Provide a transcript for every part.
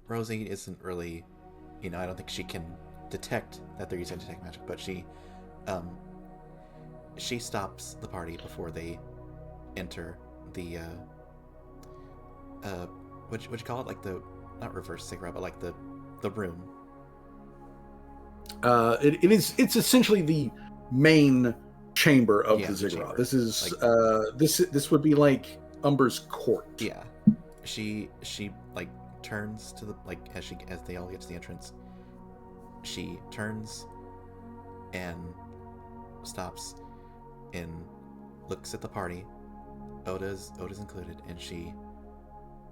Rosie isn't really, I don't think she can detect that they're using detect magic, but um, she stops the party before they enter the what you call it, like the not reverse cigarette, but like the room. It's essentially the main chamber of the ziggurat. Chamber. This is this would be like Umber's court. Yeah, she like turns to the as they all get to the entrance. She turns and stops and looks at the party. Oda's included, and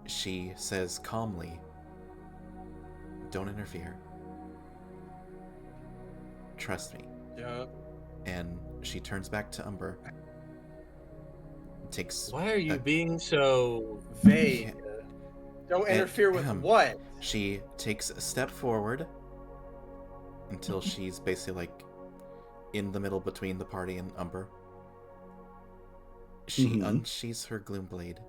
she says calmly, "Don't interfere. Trust me." Yeah. And she turns back to Umber. Takes. Why are you being so vague? Don't interfere with what? She takes a step forward until she's basically like in the middle between the party and Umber. She unsheaths her gloom blade,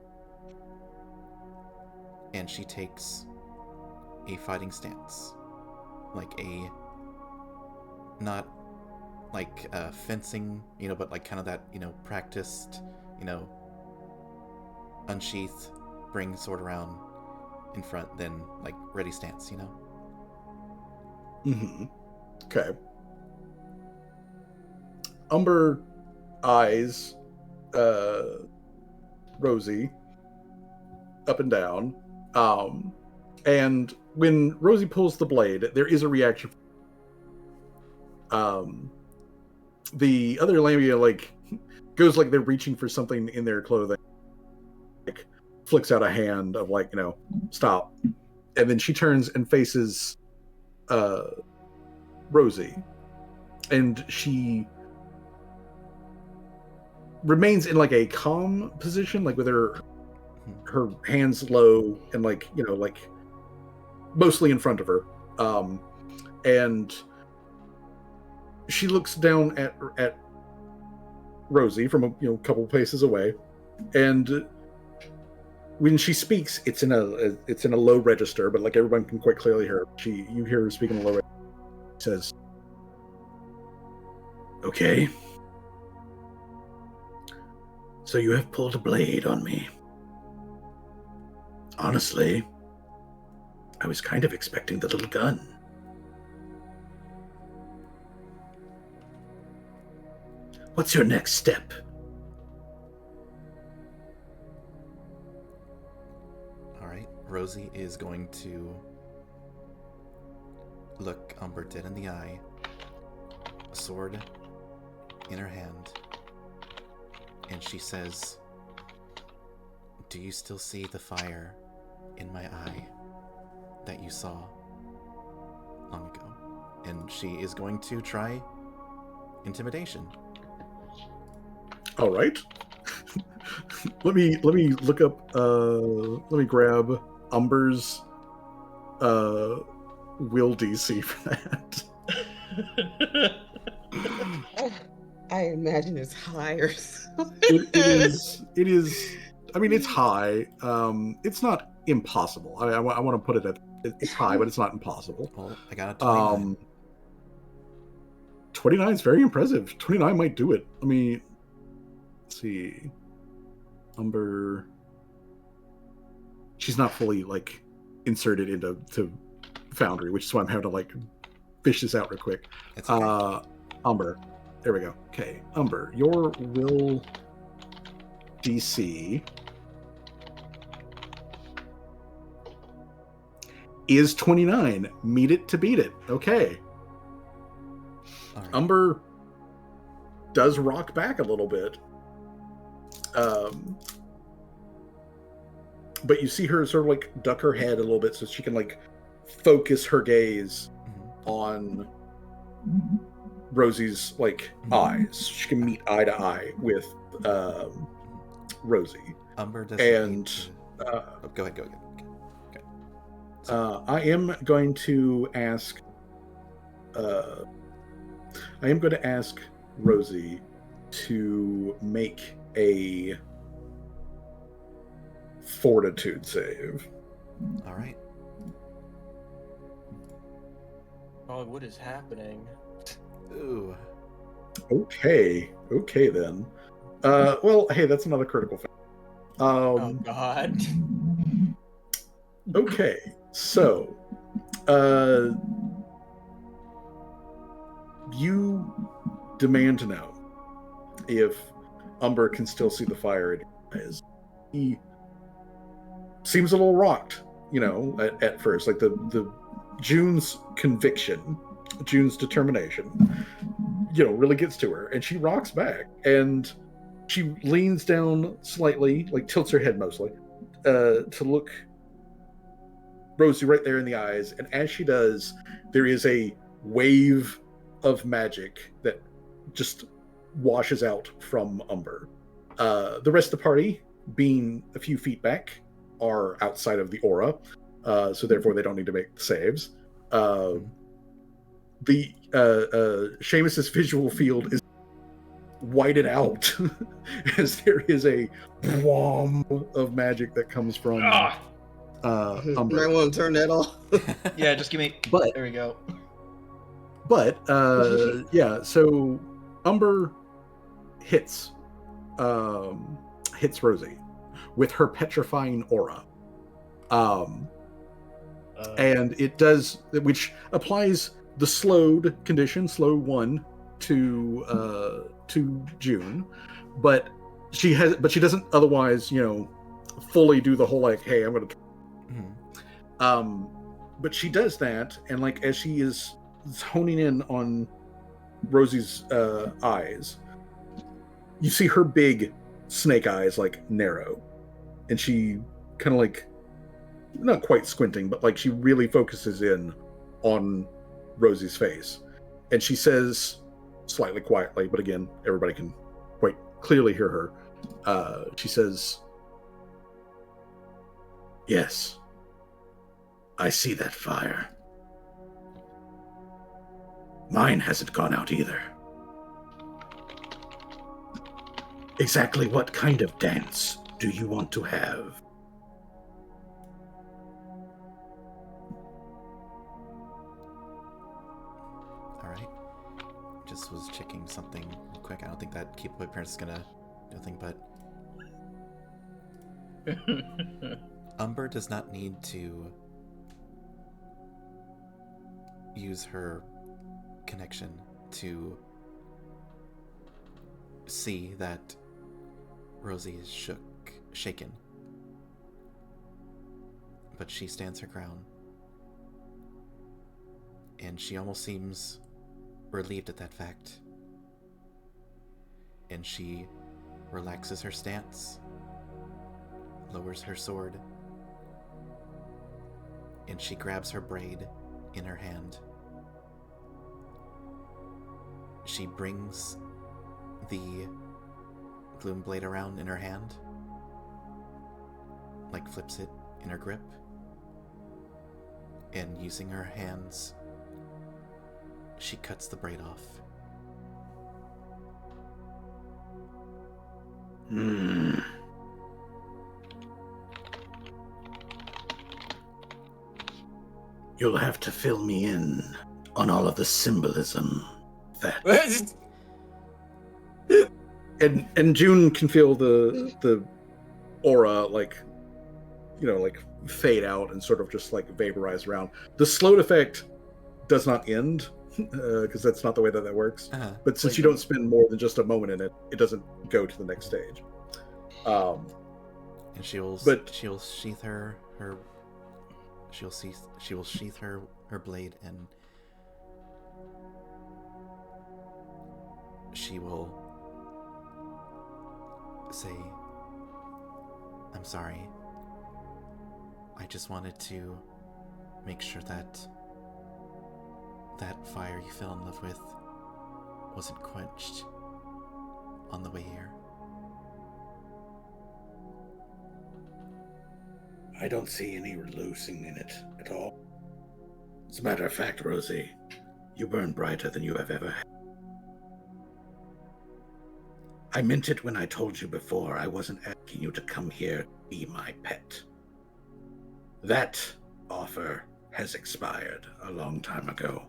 and she takes a fighting stance, like a not like fencing, but like kind of that practiced, unsheath, bring sword around in front, then like ready stance, Okay. Umber eyes Rosie up and down, and when Rosie pulls the blade, there is a reaction. The other lamia goes like they're reaching for something in their clothing, like flicks out a hand of stop, and then she turns and faces Rosie, and she remains in a calm position, with her hands low and mostly in front of her, and she looks down at Rosie from a couple paces away, and when she speaks, it's in a low register, but everyone can quite clearly hear her. You hear her speaking in a low register. She says, "Okay, so you have pulled a blade on me. Honestly, I was kind of expecting the little gun. What's your next step?" All right, Rosie is going to look Umber dead in the eye, a sword in her hand, and she says, "Do you still see the fire in my eye that you saw long ago?" And she is going to try intimidation. All right. let me look up. Let me grab Umber's will DC for that. I imagine it's higher. It is. I mean, it's high. It's not impossible. I want to put it at. It's high, but it's not impossible. Well, I got a 29. 29 is very impressive. 29 might do it. Let me see. Umber. She's not fully inserted into Foundry, which is why I'm having to fish this out real quick. It's okay. Umber. There we go. Okay, Umber, your will DC is 29. Meet it to beat it. Okay. All right. Umber does rock back a little bit. But you see her sort of duck her head a little bit so she can focus her gaze on Rosie's eyes. She can meet eye to eye with Rosie. Umber does. And go ahead. Okay. I am going to ask. I am going to ask Rosie to make a fortitude save. All right. God, what is happening? Ooh. Okay then. Well, hey, that's another critical fail. Oh God. Okay, so, you demand to know if Umber can still see the fire in your eyes. He seems a little rocked, at first. Like the June's conviction, June's determination, really gets to her, and she rocks back, and she leans down slightly, like tilts her head mostly, to look Rosie right there in the eyes, and as she does, there is a wave of magic that just washes out from Umber. The rest of the party, being a few feet back, are outside of the aura, so therefore they don't need to make saves. Seamus's visual field is whited out as there is a wham of magic that comes from Umber. Might want to turn that off. Yeah, just give me. But There we go. But yeah, so Umber hits Rosie with her petrifying aura. And it does, which applies the slowed condition, slow 1 to June, but she doesn't otherwise, fully do the whole like, hey, I'm gonna. But she does that, and like as she is honing in on Rosie's eyes, you see her big snake eyes like narrow, and she kind of like, not quite squinting, but like she really focuses in on Rosie's face, and she says slightly quietly, but again everybody can quite clearly hear her, she says, "Yes, I see that fire. Mine hasn't gone out either. Exactly what kind of dance do you want to have?" Alright. Just was checking something real quick. I don't think that keep away parent is gonna do anything, but Umber does not need to use her connection to see that Rosie is shaken. But she stands her ground. And she almost seems relieved at that fact. And she relaxes her stance, lowers her sword, and she grabs her braid in her hand. She brings the gloom blade around in her hand, like flips it in her grip, and using her hands, she cuts the braid off. You'll have to fill me in on all of the symbolism that. And June can feel the aura like fade out and sort of just like vaporize around. The slowed effect does not end because that's not the way that works. But since you don't spend more than just a moment in it, it doesn't go to the next stage. And she'll sheath her blade, and she will say, "I'm sorry. I just wanted to make sure that fire you fell in love with wasn't quenched on the way here." I don't see any losing in it at all. As a matter of fact, Rosie, you burn brighter than you have ever had. I meant it when I told you before I wasn't asking you to come here to be my pet. That offer has expired a long time ago.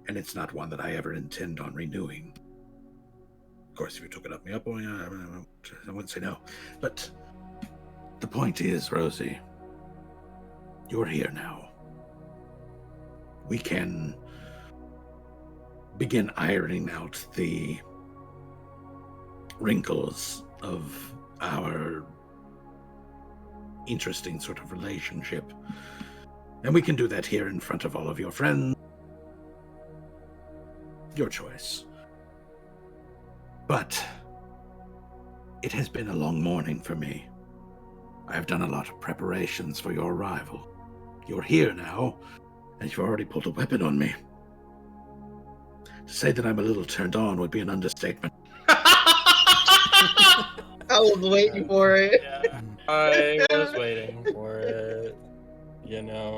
and it's not one that I ever intend on renewing. Of course, if you took it up me up, I wouldn't say no. But the point is, Rosie, you're here now. We can begin ironing out the wrinkles of our interesting sort of relationship. And we can do that here in front of all of your friends. Your choice. But it has been a long morning for me. I have done a lot of preparations for your arrival. You're here now, and you've already pulled a weapon on me. To say that I'm a little turned on would be an understatement. I was waiting for it. Yeah, I was waiting for it. You know.